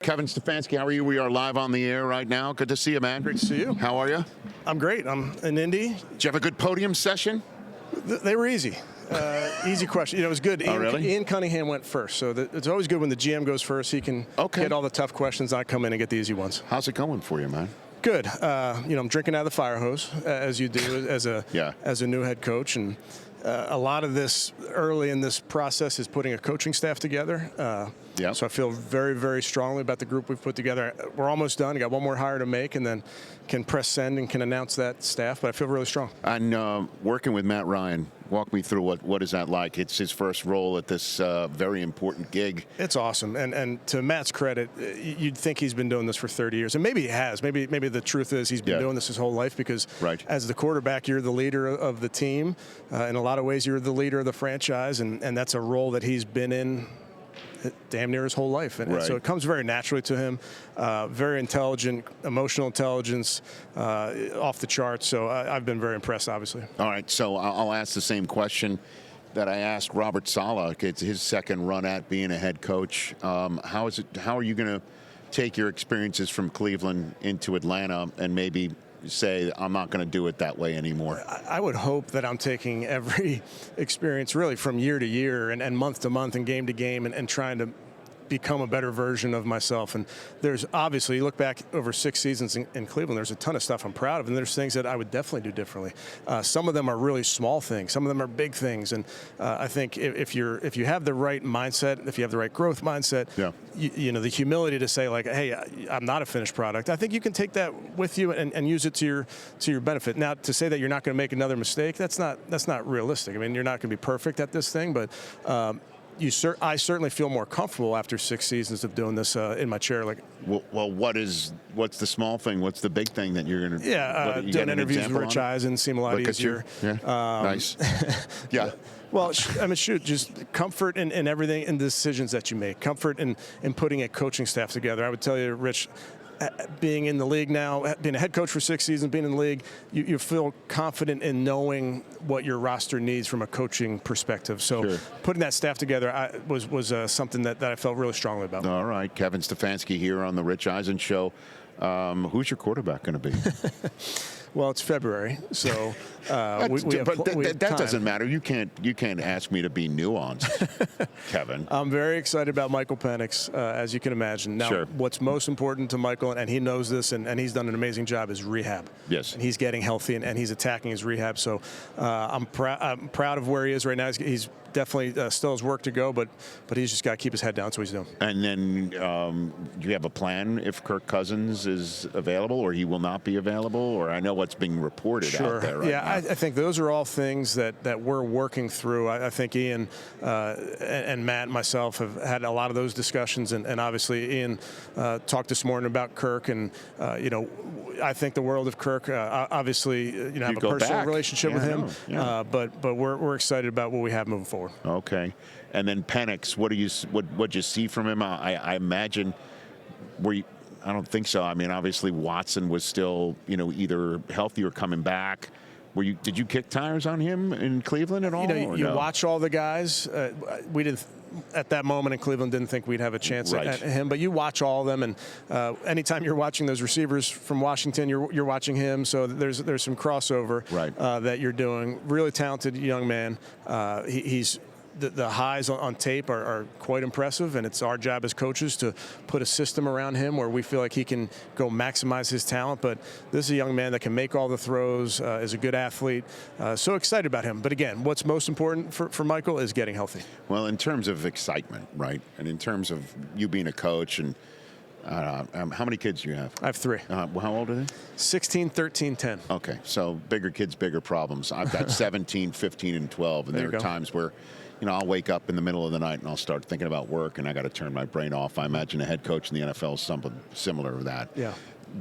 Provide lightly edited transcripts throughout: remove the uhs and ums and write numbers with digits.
Kevin Stefanski, how are you? We are live on the air right now. Good to see you, man. Great to see you. How are you? I'm great. I'm in Indy. Did you have a good podium session? They were easy. Easy question. You know, it was good. Ian Cunningham went first, so it's always good when the GM goes first. He can get all the tough questions. I come in and get the easy ones. How's it going for you, man? Good. I'm drinking out of the fire hose, as you do as a new head coach, and a lot of this early in this process is putting a coaching staff together. So I feel very, very strongly about the group we've put together. We're almost done. Got one more hire to make, and then can press send and can announce that staff. But I feel really strong. And working with Matt Ryan, walk me through what is that like? It's his first role at this very important gig. It's awesome, and to Matt's credit, you'd think he's been doing this for 30 years, and maybe he has. Maybe the truth is he's been doing this his whole life, because as the quarterback, you're the leader of the team. In a lot of ways, you're the leader of the franchise, and that's a role that he's been in damn near his whole life. And so it comes very naturally to him. Very intelligent, emotional intelligence, off the charts. So I've been very impressed, obviously. All right, so I'll ask the same question that I asked Robert Saleh. It's his second run at being a head coach. How are you going to take your experiences from Cleveland into Atlanta and maybe say, I'm not going to do it that way anymore? I would hope that I'm taking every experience really from year to year and month to month and game to game and trying to become a better version of myself. And there's obviously, you look back over 6 seasons in Cleveland, there's a ton of stuff I'm proud of, and there's things that I would definitely do differently. Some of them are really small things. Some of them are big things. And I think if you have the right mindset, if you have the right growth mindset, you know, the humility to say, like, hey, I'm not a finished product, I think you can take that with you and use it to your benefit. Now, to say that you're not going to make another mistake, that's not realistic. I mean, you're not going to be perfect at this thing, but I certainly feel more comfortable after 6 seasons of doing this in my chair. Like, well, what's the small thing? What's the big thing that you're going to? Doing interviews with Rich Eisen seem a lot easier. Nice. Well, I mean, just comfort in everything, in the decisions that you make. Comfort in putting a coaching staff together. I would tell you, Rich, being in the league now, being a head coach for 6 seasons, being in the league, you feel confident in knowing what your roster needs from a coaching perspective. So putting that staff together was something that I felt really strongly about. All right, Kevin Stefanski here on the Rich Eisen Show. Who's your quarterback going to be? Well, it's February, so that doesn't matter. You can't ask me to be nuanced, Kevin. I'm very excited about Michael Penix, as you can imagine. Now, what's most important to Michael, and he knows this, and he's done an amazing job, is rehab. Yes. And he's getting healthy, and he's attacking his rehab. So I'm proud of where he is right now. He's definitely still has work to go, but he's just got to keep his head down. So he's doing. And then, do you have a plan if Kirk Cousins is available, or he will not be available? Or I know what's being reported out there right now. I think those are all things that we're working through. I think Ian and Matt and myself have had a lot of those discussions, and obviously Ian talked this morning about Kirk, and I think the world of Kirk. Obviously, have a personal relationship with him, but we're excited about what we have moving forward. Okay, and then Penix, what'd you see from him? I imagine I don't think so. I mean, obviously Watson was still, either healthy or coming back. Did you kick tires on him in Cleveland at all? You watch all the guys. We didn't at that moment in Cleveland didn't think we'd have a chance at him, but you watch all of them, and anytime you're watching those receivers from Washington, you're watching him. So there's some crossover that you're doing. Really talented young man. He's the highs on tape are quite impressive, and it's our job as coaches to put a system around him where we feel like he can go maximize his talent. But this is a young man that can make all the throws, is a good athlete. So excited about him. But again, what's most important for Michael is getting healthy. Well, in terms of excitement, right, and in terms of you being a coach, and how many kids do you have? I have 3. How old are they? 16, 13, 10. Okay, so bigger kids, bigger problems. I've got 17, 15, and 12, and there are times where I'll wake up in the middle of the night and I'll start thinking about work, and I got to turn my brain off. I imagine a head coach in the NFL is something similar to that. Yeah.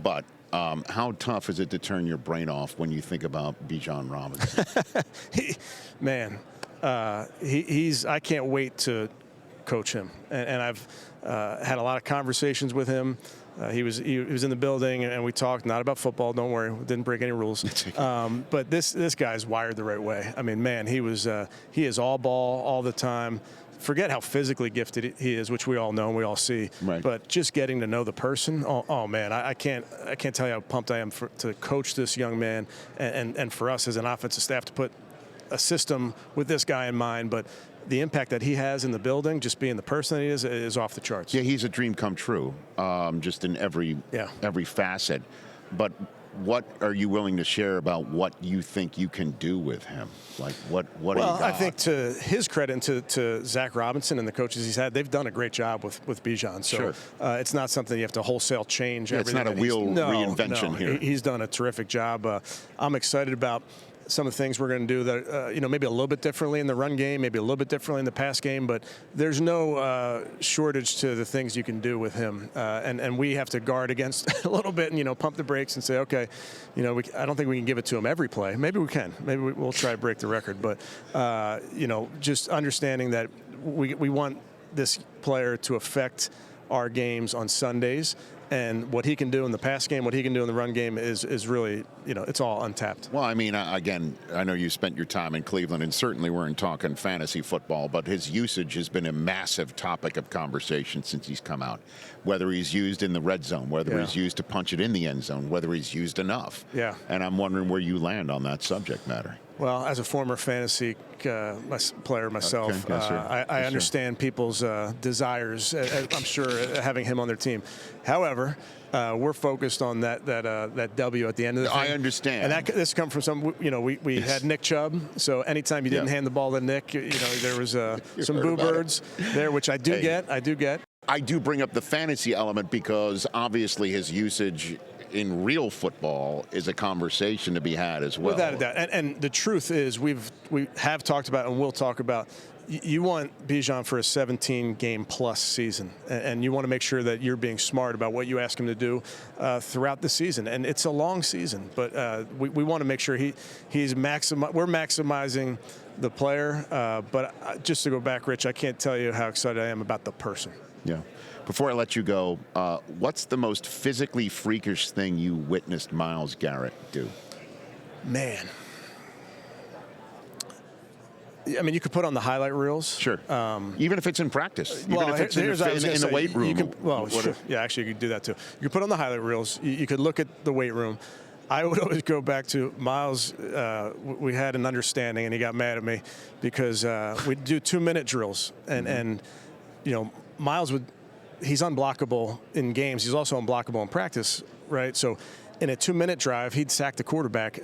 But how tough is it to turn your brain off when you think about Bijan Robinson? I can't wait to coach him, and I've had a lot of conversations with him. He was in the building, and we talked not about football. Don't worry, didn't break any rules. But this guy's wired the right way. I mean, man, he is all ball all the time. forget how physically gifted he is, which we all know and we all see. Right. But just getting to know the person, oh man, I can't tell you how pumped I am to coach this young man, and for us as an offensive staff to put a system with this guy in mind. But the impact that he has in the building, just being the person that he is off the charts. Yeah, he's a dream come true, just in every facet. But what are you willing to share about what you think you can do with him? Like what do you got? I think to his credit and to Zach Robinson and the coaches he's had, they've done a great job with Bijan. So it's not something you have to wholesale change. It's not a wheel reinvention here. He's done a terrific job. I'm excited about some of the things we're going to do that, maybe a little bit differently in the run game, maybe a little bit differently in the pass game, but there's no shortage to the things you can do with him. And we have to guard against a little bit and, pump the brakes and say, okay, I don't think we can give it to him every play. Maybe we can. Maybe we'll try to break the record. But, just understanding that we want this player to affect our games on Sundays. And what he can do in the pass game, what he can do in the run game is really, it's all untapped. Well, I mean, again, I know you spent your time in Cleveland, and certainly weren't talking fantasy football, but his usage has been a massive topic of conversation since he's come out. Whether he's used in the red zone, whether he's used to punch it in the end zone, whether he's used enough. Yeah. And I'm wondering where you land on that subject matter. Well, as a former fantasy player myself, I understand people's desires. I'm sure having him on their team. However, we're focused on that W at the end of the thing. I understand. And this comes from some. We had Nick Chubb. So anytime you didn't hand the ball to Nick, there was some boo birds there, which I do get. I do bring up the fantasy element because obviously his usage in real football is a conversation to be had as well. Without a doubt. And the truth is we have talked about and will talk about, you want Bijan for a 17-game plus season, and you want to make sure that you're being smart about what you ask him to do throughout the season. And it's a long season, but we want to make sure we're maximizing the player. But just to go back, Rich, I can't tell you how excited I am about the person. Yeah. Before I let you go, what's the most physically freakish thing you witnessed Myles Garrett do? Man. I mean, you could put on the highlight reels. Sure. Even if it's in practice. Even if it's in the weight room. Sure. Yeah, actually, you could do that too. You could put on the highlight reels. You could look at the weight room. I would always go back to Myles. We had an understanding, and he got mad at me because we'd do 2-minute drills. And Myles he's unblockable in games. He's also unblockable in practice, right? So in a 2-minute drive, he'd sack the quarterback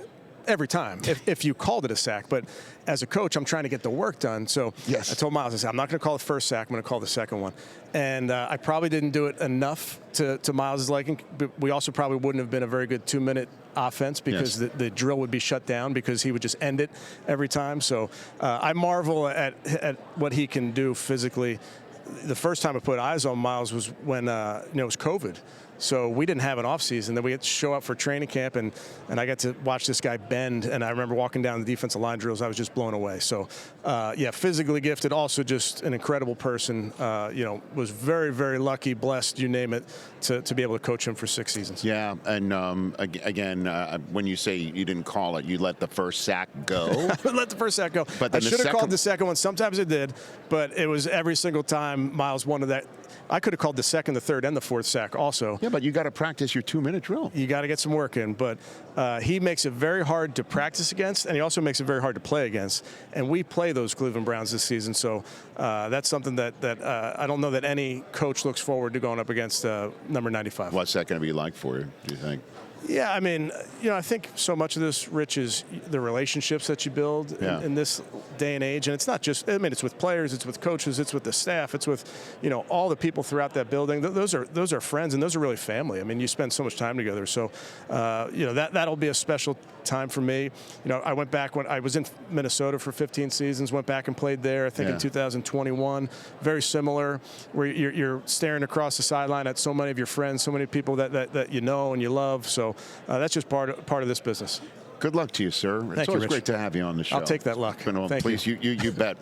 every time if you called it a sack. But as a coach, I'm trying to get the work done. So I told Myles, I said, I'm not going to call the first sack. I'm going to call the second one. And I probably didn't do it enough to Myles' liking. But we also probably wouldn't have been a very good 2-minute offense because the drill would be shut down because he would just end it every time. So I marvel at what he can do physically. The first time I put eyes on Myles was when it was COVID. So we didn't have an off season. Then we had to show up for training camp, and I got to watch this guy bend. And I remember walking down the defensive line drills. I was just blown away. So, physically gifted, also just an incredible person. Was very, very lucky, blessed, you name it, to be able to coach him for 6 seasons. Yeah, and again, when you say you didn't call it, you let the first sack go. I let the first sack go. But I should have called the second one. Sometimes it did, but it was every single time Myles wanted that. I could have called the second, the third, and the fourth sack also. Yeah, but you got to practice your 2-minute drill. You got to get some work in. But he makes it very hard to practice against, and he also makes it very hard to play against. And we play those Cleveland Browns this season, so that's something that I don't know that any coach looks forward to going up against number 95. What's that going to be like for you, do you think? Yeah, I mean, I think so much of this, Rich, is the relationships that you build in this day and age. And it's not just, it's with players, it's with coaches, it's with the staff, it's with, all the people throughout that building. Those are friends, and those are really family. I mean, you spend so much time together. So, that'll be a special time for me. I went back when I was in Minnesota for 15 seasons, went back and played there, I think in 2021. Very similar, where you're staring across the sideline at so many of your friends, so many people that you know and you love. So that's just part of this business. Good luck to you, sir. It's always great to have you on the show. I'll take that luck. Thank you. You bet.